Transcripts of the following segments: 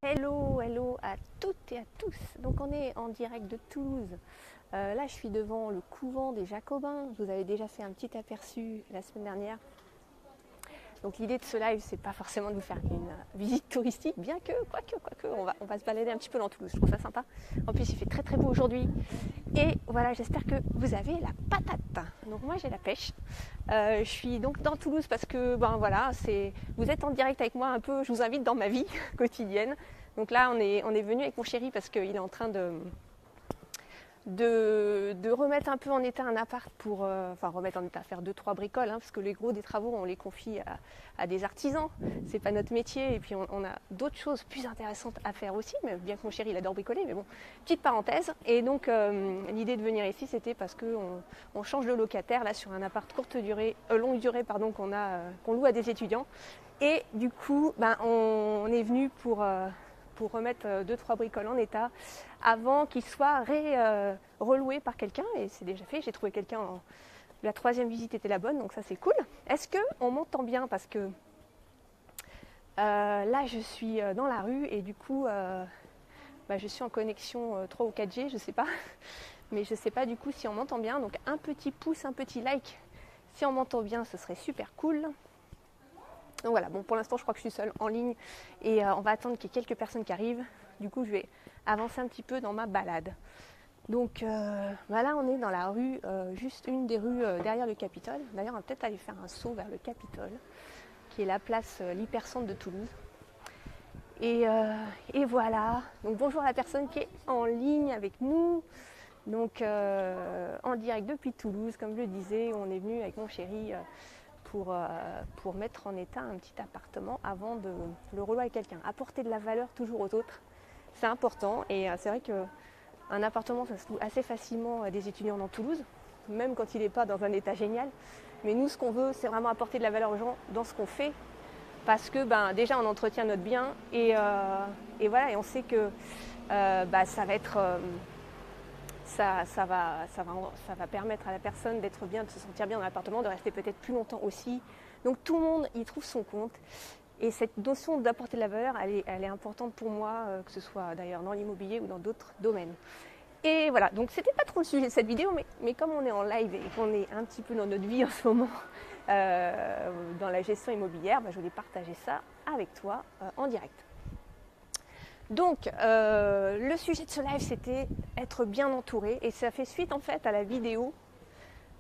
Hello, hello à toutes et à tous. Donc on est en direct de Toulouse. Là je suis devant le couvent des Jacobins. Je vous avais déjà fait un petit aperçu la semaine dernière. Donc l'idée de ce live, c'est pas forcément de vous faire une visite touristique, bien que, quoique, on va se balader un petit peu dans Toulouse. Je trouve ça sympa. En plus il fait très très beau aujourd'hui. Et voilà, j'espère que vous avez la patate. Donc moi j'ai la pêche. Je suis donc dans Toulouse parce que vous êtes en direct avec moi un peu. Je vous invite dans ma vie quotidienne. Donc là on est venu avec mon chéri parce qu'il est en train de remettre un peu en état un appart pour remettre en état, faire 2-3 bricoles, parce que les gros des travaux on les confie à des artisans, c'est pas notre métier, et puis on a d'autres choses plus intéressantes à faire aussi, mais bien que mon chéri il adore bricoler, mais bon, petite parenthèse. Et donc l'idée de venir ici c'était parce qu'on change de locataire là sur un appart longue durée qu'on loue à des étudiants, et du coup on est venu pour remettre 2-3 bricoles en état avant qu'ils soient reloués par quelqu'un, et c'est déjà fait. J'ai trouvé quelqu'un, la 3e visite était la bonne, donc ça c'est cool. Est-ce qu'on m'entend bien? Parce que là je suis dans la rue et du coup je suis en connexion 3 ou 4G, je sais pas, mais je sais pas du coup si on m'entend bien. Donc un petit pouce, un petit like si on m'entend bien, ce serait super cool. Donc voilà, bon, pour l'instant je crois que je suis seule en ligne et on va attendre qu'il y ait quelques personnes qui arrivent. Du coup je vais avancer un petit peu dans ma balade. Donc là on est dans la rue, juste une des rues derrière le Capitole. D'ailleurs on va peut-être aller faire un saut vers le Capitole, qui est la place l'hypercentre de Toulouse. Et voilà, donc bonjour à la personne qui est en ligne avec nous. Donc en direct depuis Toulouse, comme je le disais, on est venu avec mon chéri pour mettre en état un petit appartement avant de le relouer à quelqu'un. Apporter de la valeur toujours aux autres, c'est important. Et c'est vrai qu'un appartement, ça se loue assez facilement à des étudiants dans Toulouse, même quand il n'est pas dans un état génial. Mais nous, ce qu'on veut, c'est vraiment apporter de la valeur aux gens dans ce qu'on fait, parce que déjà, on entretient notre bien et voilà, et on sait que ça va être... Ça va permettre à la personne d'être bien, de se sentir bien dans l'appartement, de rester peut-être plus longtemps aussi. Donc tout le monde y trouve son compte. Et cette notion d'apporter de la valeur, elle est importante pour moi, que ce soit d'ailleurs dans l'immobilier ou dans d'autres domaines. Et voilà, donc c'était pas trop le sujet de cette vidéo, mais comme on est en live et qu'on est un petit peu dans notre vie en ce moment, dans la gestion immobilière, je voulais partager ça avec toi en direct. Donc le sujet de ce live c'était être bien entouré, et ça fait suite en fait à la vidéo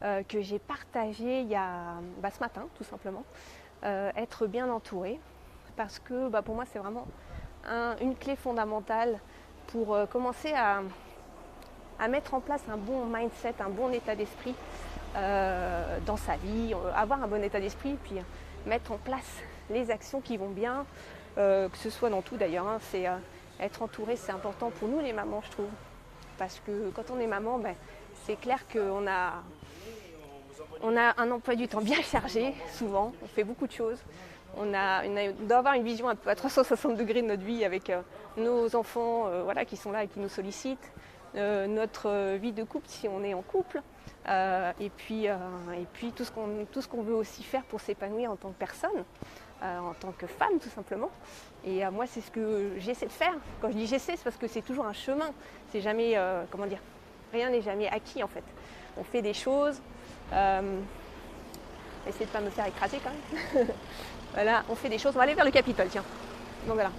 que j'ai partagée il y a ce matin tout simplement, être bien entouré, parce que pour moi c'est vraiment une clé fondamentale pour commencer à mettre en place un bon mindset, un bon état d'esprit dans sa vie, avoir un bon état d'esprit, puis mettre en place les actions qui vont bien, que ce soit dans tout d'ailleurs, c'est être entouré, c'est important pour nous les mamans, je trouve, parce que quand on est maman, c'est clair qu'on a un emploi du temps bien chargé, souvent, on fait beaucoup de choses, on doit avoir une vision un peu à 360 degrés de notre vie avec nos enfants qui sont là et qui nous sollicitent, notre vie de couple si on est en couple, et puis tout ce qu'on veut aussi faire pour s'épanouir en tant que personne, en tant que femme tout simplement. Et moi c'est ce que j'essaie de faire. Quand je dis j'essaie, c'est parce que c'est toujours un chemin, c'est jamais, rien n'est jamais acquis en fait. On fait des choses, essayez de pas me faire écraser quand même. Voilà, on fait des choses, on va aller vers le Capitole, tiens. Donc voilà,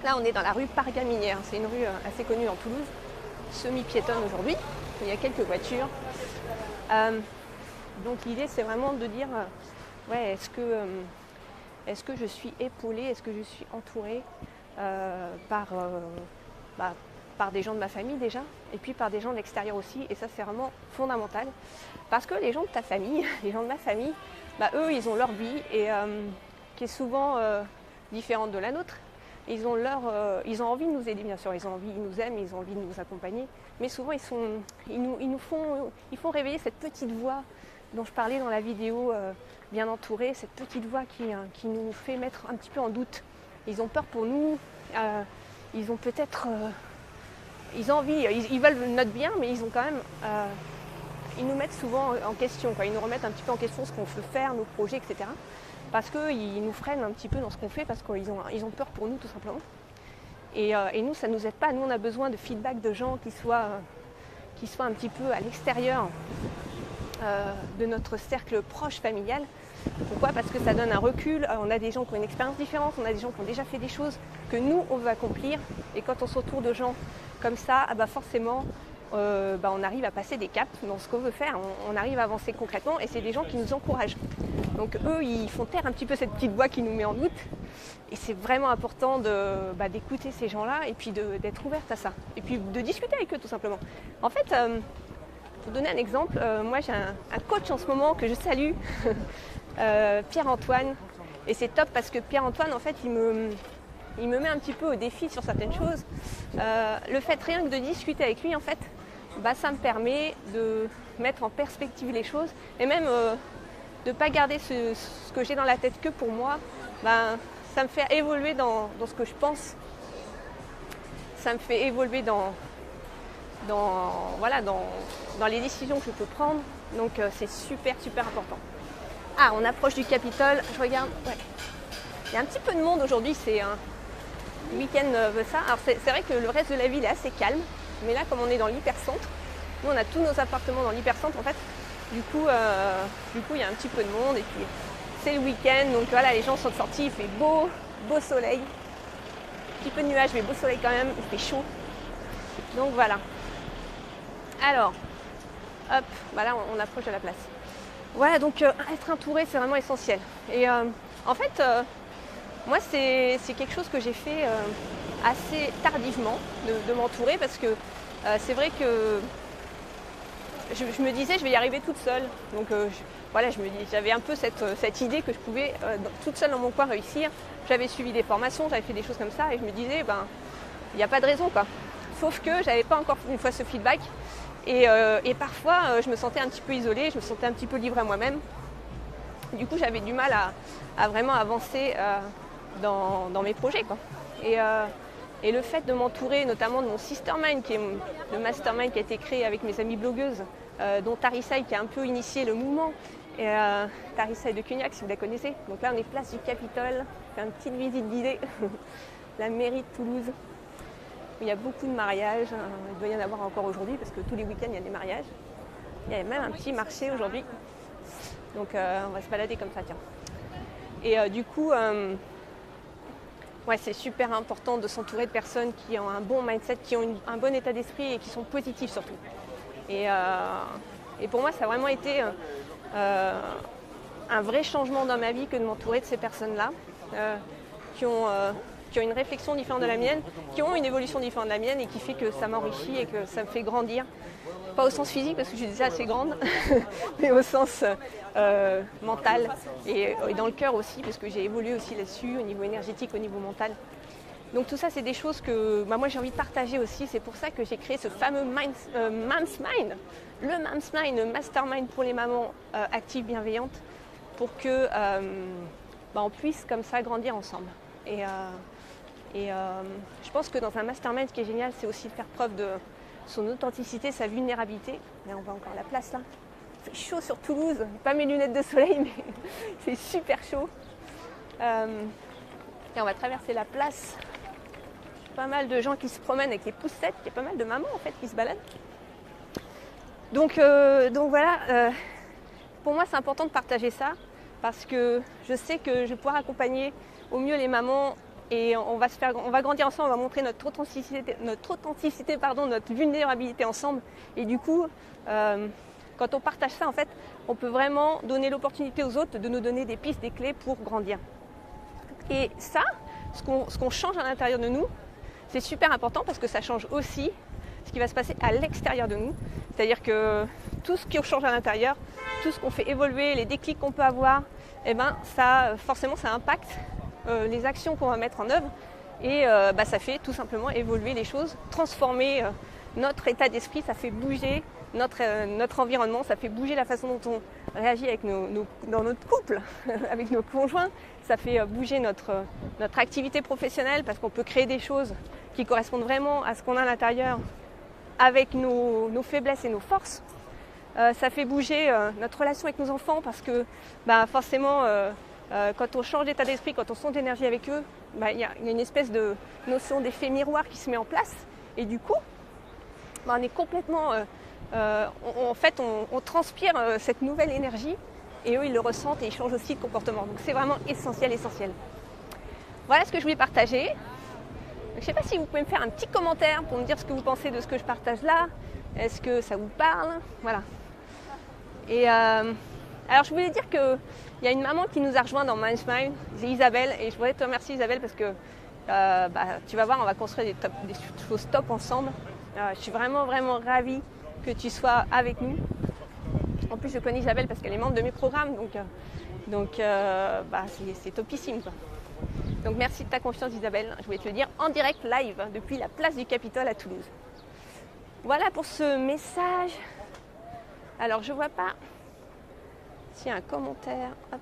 là on est dans la rue Pargaminière, c'est une rue assez connue en Toulouse, semi-piétonne aujourd'hui, il y a quelques voitures. Donc l'idée c'est vraiment de dire, est-ce que je suis épaulée, est-ce que je suis entourée par des gens de ma famille déjà, et puis par des gens de l'extérieur aussi, et ça c'est vraiment fondamental, parce que les gens de ta famille, les gens de ma famille, eux ils ont leur vie, et qui est souvent différente de la nôtre. Ils ont envie de nous aider, bien sûr, ils nous aiment, ils ont envie de nous accompagner, mais souvent ils font réveiller cette petite voix dont je parlais dans la vidéo, bien entourée, cette petite voix qui nous fait mettre un petit peu en doute. Ils ont peur pour nous, ils ont peut-être, ils ont envie, ils veulent notre bien, mais ils ont quand même, ils nous mettent souvent en question, ils nous remettent un petit peu en question ce qu'on veut faire, nos projets, etc. Parce qu'ils nous freinent un petit peu dans ce qu'on fait, parce qu'ils ont peur pour nous tout simplement. Et nous, ça ne nous aide pas. Nous, on a besoin de feedback de gens qui soient un petit peu à l'extérieur de notre cercle proche familial. Pourquoi ? Parce que ça donne un recul. On a des gens qui ont une expérience différente, on a des gens qui ont déjà fait des choses que nous, on veut accomplir. Et quand on s'entoure de gens comme ça, forcément, on arrive à passer des caps dans ce qu'on veut faire. On arrive à avancer concrètement et c'est des gens qui nous encouragent. Donc eux, ils font taire un petit peu cette petite voix qui nous met en doute. Et c'est vraiment important d'écouter ces gens-là et puis d'être ouverte à ça. Et puis de discuter avec eux tout simplement. En fait, pour donner un exemple, moi j'ai un coach en ce moment que je salue, Pierre-Antoine. Et c'est top parce que Pierre-Antoine, en fait, il me met un petit peu au défi sur certaines choses. Le fait rien que de discuter avec lui, en fait, ça me permet de mettre en perspective les choses et même de ne pas garder ce que j'ai dans la tête que pour moi. Ça me fait évoluer dans ce que je pense. Ça me fait évoluer dans les décisions que je peux prendre. Donc c'est super, super important. Ah, on approche du Capitole. Je regarde. Ouais. Il y a un petit peu de monde aujourd'hui. C'est un week-end ça. Alors c'est vrai que le reste de la ville est assez calme. Mais là, comme on est dans l'hypercentre, nous on a tous nos appartements dans l'hypercentre en fait. Du coup, il y a un petit peu de monde. Et puis c'est le week-end. Donc voilà, les gens sont sortis. Il fait beau soleil. Un petit peu de nuages, mais beau soleil quand même. Il fait chaud. Donc voilà. Alors, hop, là on approche de la place. Voilà, donc être entouré, c'est vraiment essentiel. Et en fait, moi, c'est quelque chose que j'ai fait assez tardivement, de m'entourer, parce que c'est vrai que je me disais, je vais y arriver toute seule. Donc j'avais un peu cette idée que je pouvais, toute seule dans mon coin, réussir. J'avais suivi des formations, j'avais fait des choses comme ça, et je me disais, il n'y a pas de raison, quoi. Sauf que je n'avais pas encore une fois ce feedback. Et parfois, je me sentais un petit peu isolée, je me sentais un petit peu livrée à moi-même. Du coup, j'avais du mal à vraiment avancer dans mes projets, quoi. Et le fait de m'entourer notamment de mon Sistermind, qui est le mastermind qui a été créé avec mes amies blogueuses, dont Tarissaï qui a un peu initié le mouvement, et Tarissaï de Cugnac, si vous la connaissez. Donc là, on est place du Capitole, on fait une petite visite guidée, la mairie de Toulouse. Il y a beaucoup de mariages, il doit y en avoir encore aujourd'hui parce que tous les week-ends il y a des mariages. Il y a même un petit marché aujourd'hui, donc on va se balader comme ça, tiens. Et du coup, c'est super important de s'entourer de personnes qui ont un bon mindset, qui ont un bon état d'esprit et qui sont positives surtout. Et pour moi, ça a vraiment été un vrai changement dans ma vie que de m'entourer de ces personnes-là, qui ont une réflexion différente de la mienne, qui ont une évolution différente de la mienne et qui fait que ça m'enrichit et que ça me fait grandir. Pas au sens physique parce que je suis déjà assez grande, mais au sens mental et dans le cœur aussi parce que j'ai évolué aussi là-dessus au niveau énergétique, au niveau mental. Donc tout ça, c'est des choses que moi j'ai envie de partager aussi. C'est pour ça que j'ai créé ce fameux Mom's Mind, le Mom's Mind, le mastermind pour les mamans actives, bienveillantes, pour que on puisse comme ça grandir ensemble. Et je pense que dans un mastermind, ce qui est génial, c'est aussi de faire preuve de son authenticité, sa vulnérabilité. Là, on voit encore la place là. Il fait chaud sur Toulouse, pas mes lunettes de soleil, mais c'est super chaud. Et on va traverser la place. Pas mal de gens qui se promènent avec les poussettes, il y a pas mal de mamans en fait qui se baladent. Donc voilà, pour moi c'est important de partager ça parce que je sais que je vais pouvoir accompagner au mieux les mamans et on va grandir ensemble, on va montrer notre authenticité, notre vulnérabilité ensemble. Et du coup, quand on partage ça, en fait, on peut vraiment donner l'opportunité aux autres de nous donner des pistes, des clés pour grandir. Et ça, ce qu'on change à l'intérieur de nous, c'est super important parce que ça change aussi ce qui va se passer à l'extérieur de nous. C'est-à-dire que tout ce qui change à l'intérieur, tout ce qu'on fait évoluer, les déclics qu'on peut avoir, forcément ça impacte les actions qu'on va mettre en œuvre et ça fait tout simplement évoluer les choses, transformer notre état d'esprit, ça fait bouger notre environnement, ça fait bouger la façon dont on réagit avec dans notre couple, avec nos conjoints, ça fait bouger notre activité professionnelle parce qu'on peut créer des choses qui correspondent vraiment à ce qu'on a à l'intérieur avec nos faiblesses et nos forces. Ça fait bouger notre relation avec nos enfants parce que forcément Quand on change d'état d'esprit, quand on sent d'énergie avec eux, il y a une espèce de notion d'effet miroir qui se met en place. Et du coup, on est complètement... en fait, on transpire cette nouvelle énergie et eux, ils le ressentent et ils changent aussi de comportement. Donc c'est vraiment essentiel. Voilà ce que je voulais partager. Je ne sais pas si vous pouvez me faire un petit commentaire pour me dire ce que vous pensez de ce que je partage là. Est-ce que ça vous parle? Voilà. Et alors je voulais dire qu'il y a une maman qui nous a rejoint dans Mind Smile, c'est Isabelle, et je voudrais te remercier Isabelle parce que tu vas voir, on va construire des choses top ensemble. Je suis vraiment ravie que tu sois avec nous. En plus je connais Isabelle parce qu'elle est membre de mes programmes, donc c'est topissime quoi. Donc merci de ta confiance Isabelle, je voulais te le dire en direct live depuis la place du Capitole à Toulouse. Voilà pour ce message. Alors je vois pas s'il y a un commentaire. Hop.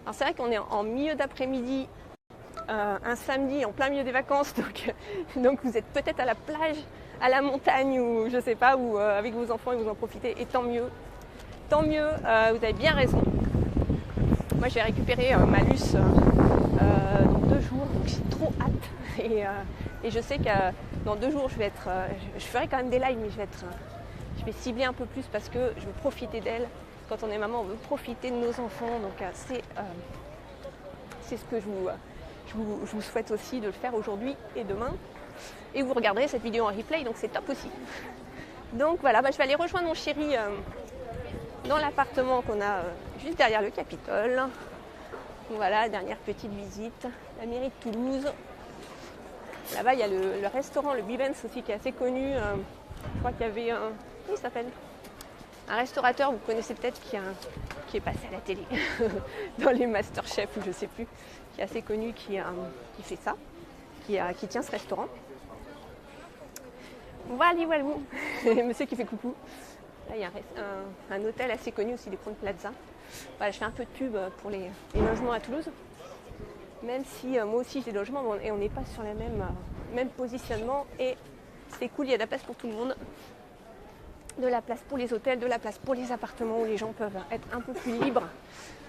Alors c'est vrai qu'on est en milieu d'après-midi, un samedi en plein milieu des vacances, donc vous êtes peut-être à la plage, à la montagne ou je sais pas, ou avec vos enfants et vous en profitez, et tant mieux. Tant mieux, vous avez bien raison. Moi je vais récupérer ma Luce dans 2 jours, donc j'ai trop hâte. Et je sais que dans 2 jours je ferai quand même des lives, mais je vais cibler un peu plus parce que je veux profiter d'elle. Quand on est maman, on veut profiter de nos enfants, donc c'est ce que je vous souhaite aussi de le faire aujourd'hui et demain. Et vous regarderez cette vidéo en replay, donc c'est top aussi. Donc voilà, je vais aller rejoindre mon chéri dans l'appartement qu'on a juste derrière le Capitole. Voilà, dernière petite visite, la mairie de Toulouse. Là-bas, il y a le restaurant, le Bibens aussi, qui est assez connu. Je crois qu'il y avait comment il s'appelle ? Un restaurateur, vous connaissez peut-être, qui est passé à la télé, dans les Masterchef ou je sais plus, qui est assez connu, qui fait ça, qui tient ce restaurant. Voilà, monsieur qui fait coucou. Là, il y a un hôtel assez connu aussi, les Crowne Plaza. Voilà, je fais un peu de pub pour les logements à Toulouse. Même si moi aussi j'ai des logements et on n'est pas sur le même positionnement. Et c'est cool, il y a de la place pour tout le monde. De la place pour les hôtels, de la place pour les appartements où les gens peuvent être un peu plus libres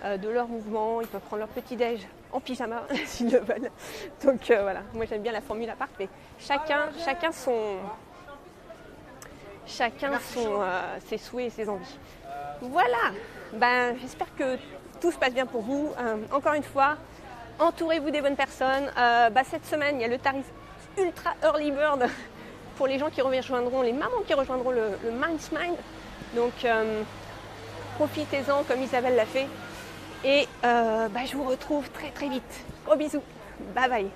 de leur mouvement. Ils peuvent prendre leur petit-déj en pyjama s'ils le veulent. Donc voilà, moi j'aime bien la formule appart, mais chacun ses souhaits et ses envies. Voilà, j'espère que tout se passe bien pour vous. Encore une fois, entourez-vous des bonnes personnes. Cette semaine, il y a le tarif Ultra Early Bird pour les gens qui rejoindront, les mamans qui rejoindront le Mind Smile. Donc profitez-en comme Isabelle l'a fait. Et je vous retrouve très vite. Gros bisous. Bye bye.